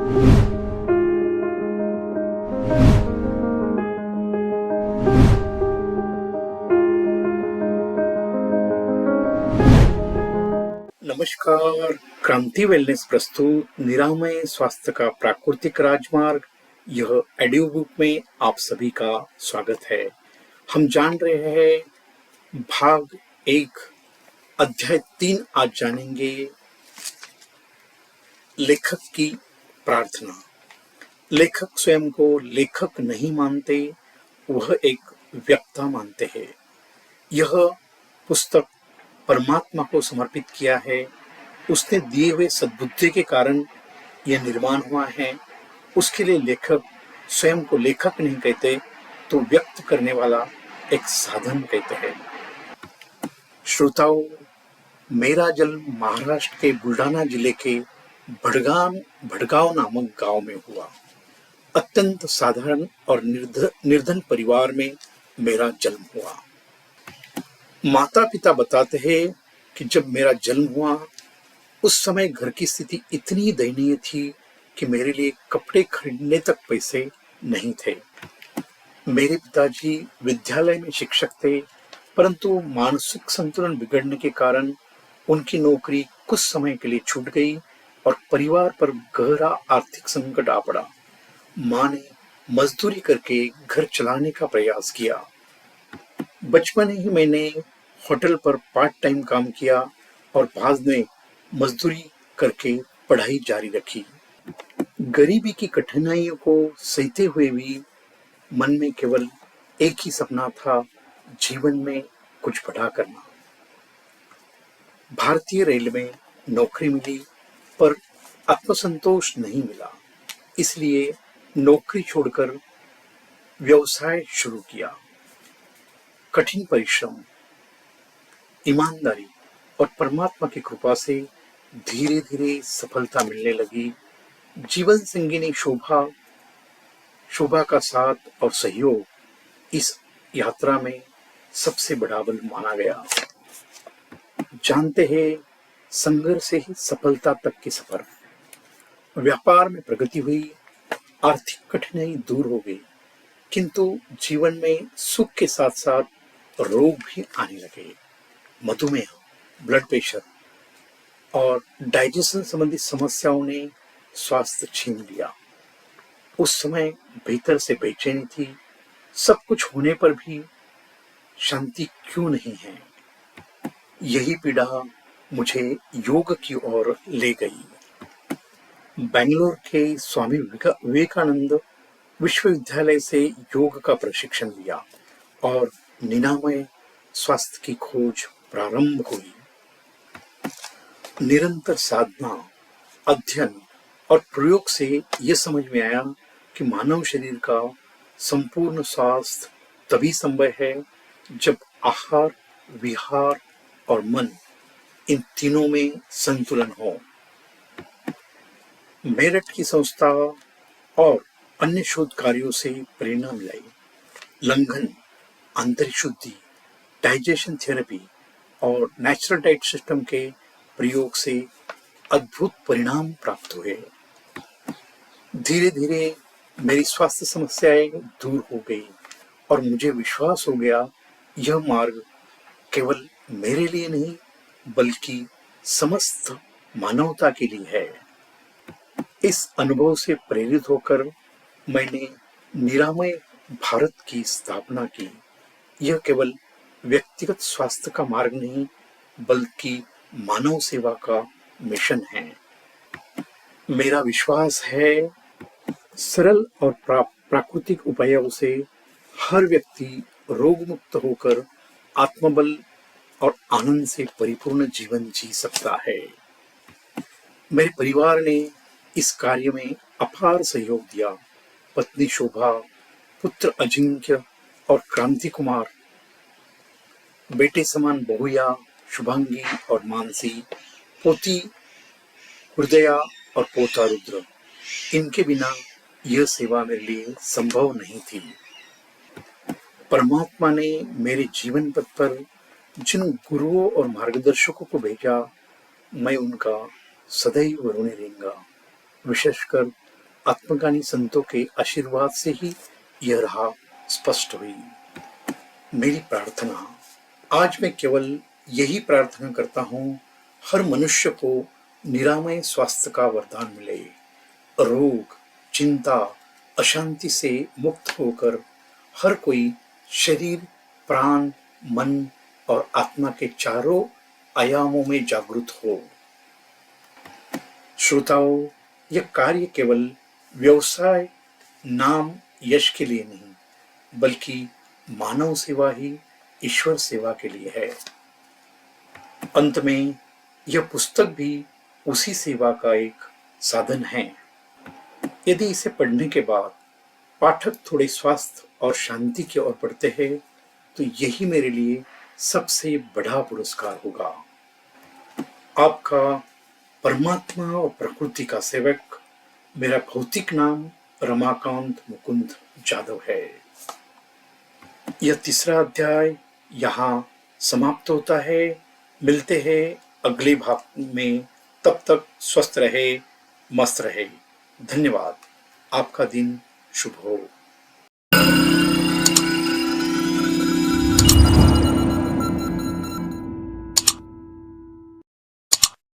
नमस्कार। क्रांति वेलनेस प्रस्तुत निरामय स्वास्थ्य का प्राकृतिक राजमार्ग, यह ऑडियो बुक में आप सभी का स्वागत है। हम जान रहे हैं भाग 1 अध्याय 3। आज जानेंगे लेखक की प्रार्थना। लेखक स्वयं को लेखक नहीं मानते, वह एक वक्ता मानते हैं। यह पुस्तक परमात्मा को समर्पित किया है। उसने दिए हुए सद्बुद्धि के कारण यह निर्माण हुआ है। उसके लिए लेखक स्वयं को लेखक नहीं कहते, तो व्यक्त करने वाला एक साधन कहते हैं। श्रोताओं, मेरा जन्म महाराष्ट्र के बुल्ढाना जिले के भड़गांव नामक गांव में हुआ। अत्यंत साधारण और निर्धन परिवार में मेरा जन्म हुआ। माता पिता बताते हैं कि जब मेरा जन्म हुआ उस समय घर की स्थिति इतनी दयनीय थी कि मेरे लिए कपड़े खरीदने तक पैसे नहीं थे। मेरे पिताजी विद्यालय में शिक्षक थे, परंतु मानसिक संतुलन बिगड़ने के कारण उनकी नौकरी कुछ समय के लिए छूट गई और परिवार पर गहरा आर्थिक संकट आ पड़ा। माँ ने मजदूरी करके घर चलाने का प्रयास किया। बचपन ही मैंने होटल पर पार्ट टाइम काम किया और बाद में मजदूरी करके पढ़ाई जारी रखी। गरीबी की कठिनाइयों को सहते हुए भी मन में केवल एक ही सपना था, जीवन में कुछ बड़ा करना। भारतीय रेल में नौकरी मिली, पर आत्मसंतोष नहीं मिला। इसलिए नौकरी छोड़कर व्यवसाय शुरू किया। कठिन परिश्रम, ईमानदारी और परमात्मा की कृपा से धीरे धीरे सफलता मिलने लगी। जीवन संगिनी शोभा का साथ और सहयोग इस यात्रा में सबसे बड़ा बल माना गया। जानते हैं, संघर्ष से ही सफलता तक की सफर। व्यापार में प्रगति हुई, आर्थिक कठिनाई दूर हो गई, किंतु जीवन में सुख के साथ साथ रोग भी आने लगे। मधुमेह, ब्लड प्रेशर और डाइजेशन संबंधी समस्याओं ने स्वास्थ्य छीन लिया। उस समय भीतर से बेचैनी थी, सब कुछ होने पर भी शांति क्यों नहीं है। यही पीड़ा मुझे योग की ओर ले गई। बेंगलोर के स्वामी विवेकानंद विश्वविद्यालय से योग का प्रशिक्षण लिया और निरामय स्वास्थ्य की खोज प्रारंभ हुई। निरंतर साधना, अध्ययन और प्रयोग से यह समझ में आया कि मानव शरीर का संपूर्ण स्वास्थ्य तभी संभव है जब आहार, विहार और मन, इन तीनों में संतुलन हो। मेरठ की संस्था और अन्य शोध कार्यों से प्रेरणा मिलाई। लंघन, आंतरिक शुद्धि, डाइजेशन थेरेपी और नेचुरल डाइट सिस्टम के प्रयोग से अद्भुत परिणाम प्राप्त हुए। धीरे धीरे मेरी स्वास्थ्य समस्याएं दूर हो गई और मुझे विश्वास हो गया, यह मार्ग केवल मेरे लिए नहीं बल्कि समस्त मानवता के लिए है। इस अनुभव से प्रेरित होकर मैंने निरामय भारत की स्थापना की। यह केवल व्यक्तिगत स्वास्थ्य का मार्ग नहीं बल्कि मानव सेवा का मिशन है। मेरा विश्वास है, सरल और प्राकृतिक उपायों से हर व्यक्ति रोग मुक्त होकर आत्मबल और आनंद से परिपूर्ण जीवन जी सकता है। मेरे परिवार ने इस कार्य में अपार सहयोग दिया। पत्नी शोभा, पुत्र अजिंक्य और क्रांति कुमार, बेटे समान बहुया, शुभांगी और मानसी, पोती हृदया और पोता रुद्र, इनके बिना यह सेवा मेरे लिए संभव नहीं थी। परमात्मा ने मेरे जीवन पथ पर जिन गुरुओं और मार्गदर्शकों को भेजा, मैं उनका सदैव ऋणी रहूंगा। विशेषकर आत्मज्ञानी संतों के आशीर्वाद से ही यह राह स्पष्ट हुई। मेरी प्रार्थना, आज मैं केवल यही प्रार्थना करता हूँ, हर मनुष्य को निरामय स्वास्थ्य का वरदान मिले, रोग, चिंता, अशांति से मुक्त होकर हर कोई शरीर, प्राण, मन और आत्मा के चारों आयामों में जागृत हो। श्रोताओं, यह कार्य केवल व्यवसाय, नाम, यश के लिए नहीं, बल्कि मानव सेवा ही ईश्वर सेवा के लिए है। अंत में यह पुस्तक भी उसी सेवा का एक साधन है। यदि इसे पढ़ने के बाद पाठक थोड़े स्वास्थ्य और शांति की ओर बढ़ते हैं, तो यही मेरे लिए सबसे बड़ा पुरस्कार होगा। आपका परमात्मा और प्रकृति का सेवक, मेरा भौतिक नाम रमाकांत मुकुंद जादव है। यह तीसरा अध्याय यहाँ समाप्त होता है। मिलते हैं अगले भाग में। तब तक स्वस्थ रहे, मस्त रहे। धन्यवाद। आपका दिन शुभ हो।